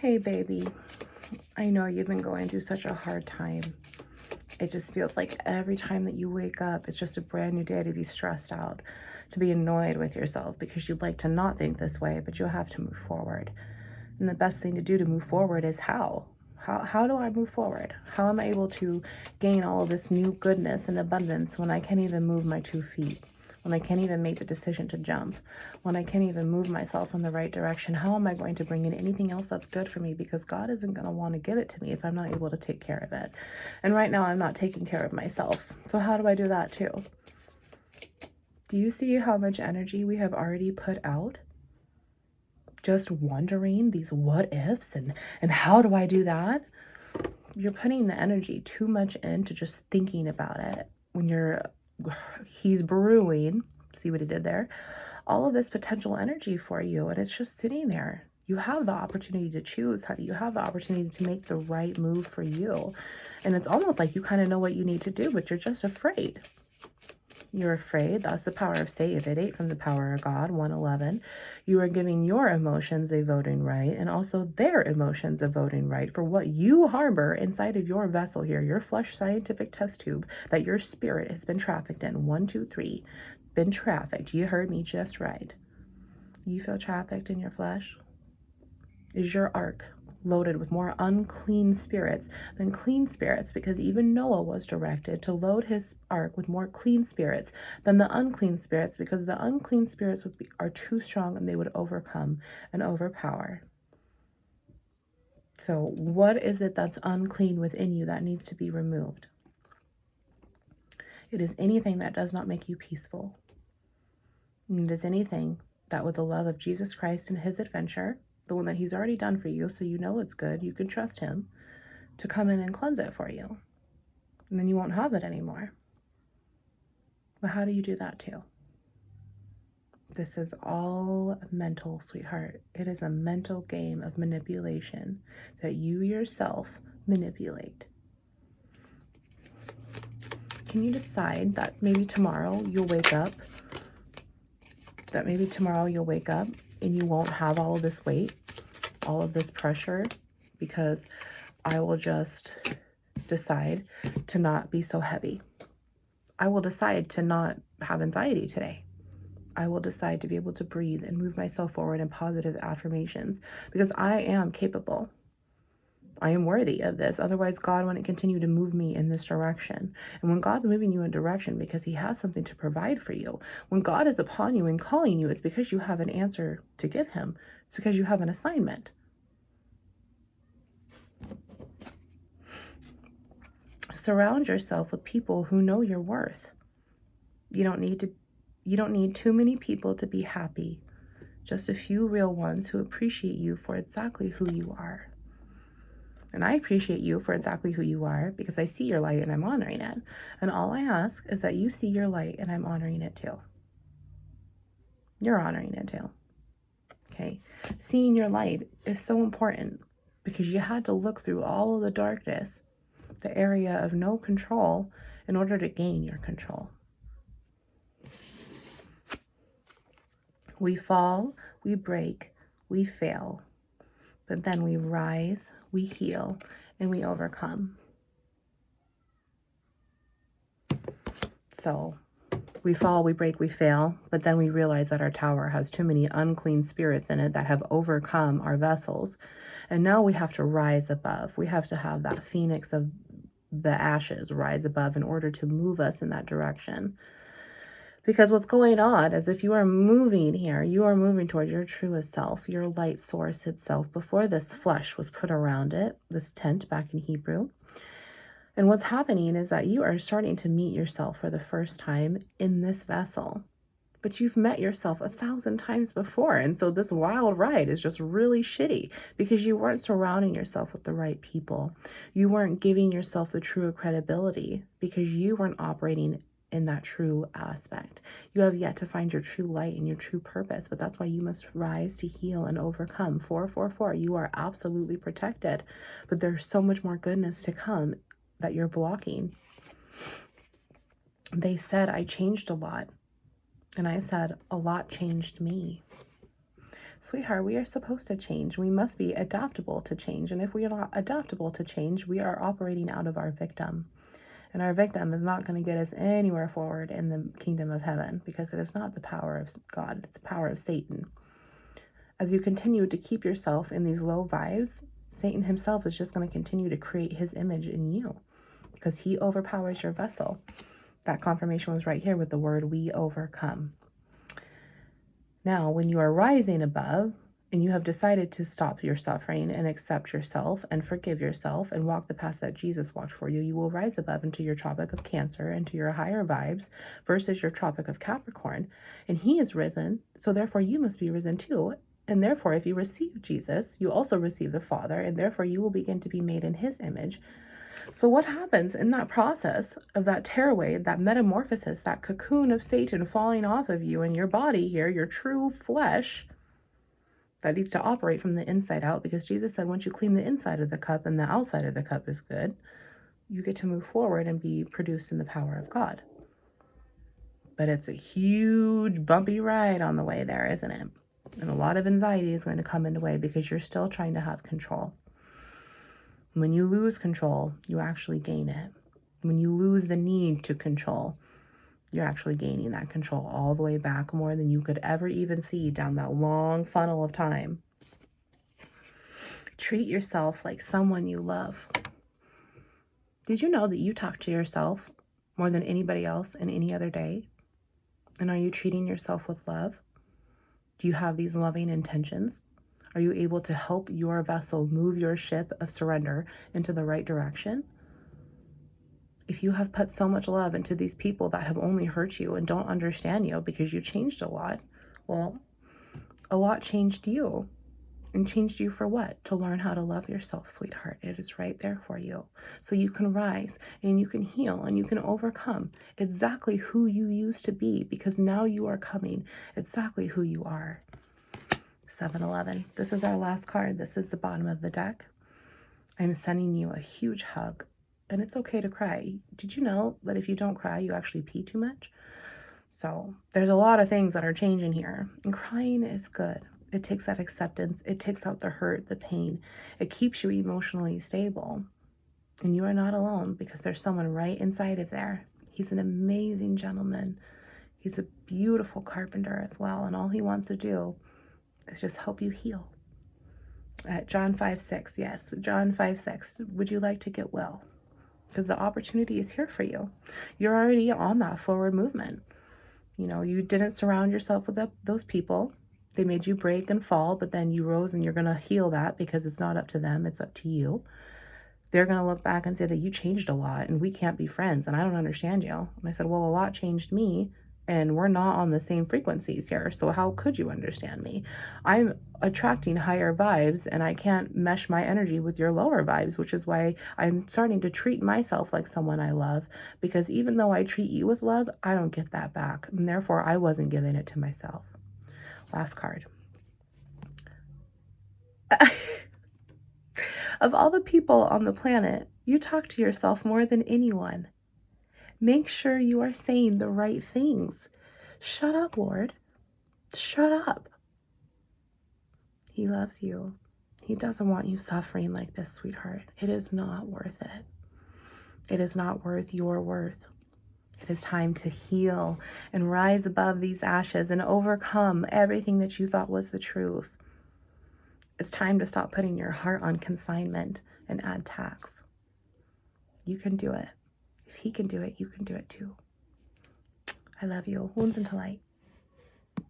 Hey, baby. I know you've been going through such a hard time. It just feels like every time that you wake up, it's just a brand new day to be stressed out, to be annoyed with yourself because you'd like to not think this way, but you'll have to move forward. And the best thing to do to move forward is how? How do I move forward? How am I able to gain all of this new goodness and abundance when I can't even move my 2 feet? When I can't even make the decision to jump, when I can't even move myself in the right direction? How am I going to bring in anything else that's good for me? Because God isn't going to want to give it to me if I'm not able to take care of it. And right now I'm not taking care of myself. So how do I do that too? Do you see how much energy we have already put out? Just wondering these what ifs and how do I do that? You're putting the energy too much into just thinking about it when he's brewing, see what he did there, all of this potential energy for you, and it's just sitting there. You have the opportunity to choose, honey. You have the opportunity to make the right move for you. And it's almost like you kind of know what you need to do, but you're just afraid. You're afraid. That's the power of Satan. 8 from the power of God, 111. You are giving your emotions a voting right and also their emotions a voting right for what you harbor inside of your vessel here, your flesh scientific test tube that your spirit has been trafficked in. 1, 2, 3. Been trafficked. You heard me just right. You feel trafficked in your flesh? Is your ark loaded with more unclean spirits than clean spirits? Because even Noah was directed to load his ark with more clean spirits than the unclean spirits, because the unclean spirits are too strong and they would overcome and overpower. So what is it that's unclean within you that needs to be removed? It is anything that does not make you peaceful. And it is anything that, with the love of Jesus Christ and his adventure, the one that he's already done for you, so you know it's good, you can trust him to come in and cleanse it for you. And then you won't have it anymore. But how do you do that too? This is all mental, sweetheart. It is a mental game of manipulation that you yourself manipulate. Can you decide that maybe tomorrow you'll wake up and you won't have all of this weight, all of this pressure, because I will just decide to not be so heavy. I will decide to not have anxiety today. I will decide to be able to breathe and move myself forward in positive affirmations because I am capable. I am worthy of this. Otherwise, God wouldn't continue to move me in this direction. And when God's moving you in direction because he has something to provide for you, when God is upon you and calling you, it's because you have an answer to give him. It's because you have an assignment. Surround yourself with people who know your worth. You don't need too many people to be happy. Just a few real ones who appreciate you for exactly who you are. And I appreciate you for exactly who you are because I see your light and I'm honoring it. And all I ask is that you see your light and I'm honoring it too. You're honoring it too. Okay? Seeing your light is so important because you had to look through all of the darkness, the area of no control, in order to gain your control. We fall, we break, we fail, but then we rise, we heal, and we overcome. So we fall, we break, we fail, but then we realize that our tower has too many unclean spirits in it that have overcome our vessels. And now we have to rise above. We have to have that phoenix of the ashes rise above in order to move us in that direction. Because what's going on is if you are moving here, you are moving towards your truest self, your light source itself, before this flesh was put around it, this tent back in Hebrew. And what's happening is that you are starting to meet yourself for the first time in this vessel. But you've met yourself 1,000 times before. And so this wild ride is just really shitty because you weren't surrounding yourself with the right people. You weren't giving yourself the true credibility because you weren't operating in that true aspect. You have yet to find your true light and your true purpose, but that's why you must rise to heal and overcome. 444, you are absolutely protected, but there's so much more goodness to come that you're blocking. They said I changed a lot, and I said a lot changed me. Sweetheart, we are supposed to change. We must be adaptable to change. And if we are not adaptable to change, we are operating out of our victim. And our victim is not going to get us anywhere forward in the kingdom of heaven, because it is not the power of God, it's the power of Satan. As you continue to keep yourself in these low vibes, Satan himself is just going to continue to create his image in you, because he overpowers your vessel. That confirmation was right here with the word "we overcome." Now, when you are rising above and you have decided to stop your suffering and accept yourself and forgive yourself and walk the path that Jesus walked for you, you will rise above into your tropic of Cancer, into your higher vibes versus your tropic of Capricorn. And he is risen, so therefore you must be risen too. And therefore, if you receive Jesus, you also receive the Father, and therefore you will begin to be made in his image. So what happens in that process of that tearaway, that metamorphosis, that cocoon of Satan falling off of you and your body here, your true flesh that needs to operate from the inside out, because Jesus said once you clean the inside of the cup, then the outside of the cup is good. You get to move forward and be produced in the power of God. But it's a huge bumpy ride on the way there, isn't it? And a lot of anxiety is going to come into way because you're still trying to have control. When you lose control, you actually gain it. When you lose the need to control, you're actually gaining that control all the way back, more than you could ever even see down that long funnel of time. Treat yourself like someone you love. Did you know that you talk to yourself more than anybody else in any other day? And are you treating yourself with love? Do you have these loving intentions? Are you able to help your vessel move your ship of surrender into the right direction? If you have put so much love into these people that have only hurt you and don't understand you because you changed a lot, well, a lot changed you. And changed you for what? To learn how to love yourself, sweetheart. It is right there for you. So you can rise and you can heal and you can overcome exactly who you used to be, because now you are coming exactly who you are. 7-11. This is our last card. This is the bottom of the deck. I'm sending you a huge hug, and it's okay to cry. Did you know that if you don't cry, you actually pee too much? So there's a lot of things that are changing here, and crying is good. It takes that acceptance. It takes out the hurt, the pain. It keeps you emotionally stable. And you are not alone, because there's someone right inside of there. He's an amazing gentleman. He's a beautiful carpenter as well. And all he wants to do is just help you heal. John 5:6, yes, John 5:6. Would you like to get well? Because the opportunity is here for you. You're already on that forward movement. You know, you didn't surround yourself with those people. They made you break and fall, but then you rose, and you're going to heal that, because it's not up to them. It's up to you. They're going to look back and say that you changed a lot and we can't be friends and I don't understand you. And I said, well, a lot changed me and we're not on the same frequencies here. So how could you understand me? I'm attracting higher vibes and I can't mesh my energy with your lower vibes, which is why I'm starting to treat myself like someone I love, because even though I treat you with love, I don't get that back. And therefore I wasn't giving it to myself. Last card. Of all the people on the planet, you talk to yourself more than anyone. Make sure you are saying the right things. Shut up, Lord. Shut up. He loves you. He doesn't want you suffering like this, sweetheart. It is not worth it. It is not worth your worth. It is time to heal and rise above these ashes and overcome everything that you thought was the truth. It's time to stop putting your heart on consignment and add tax. You can do it. If he can do it, you can do it too. I love you. Wounds into light.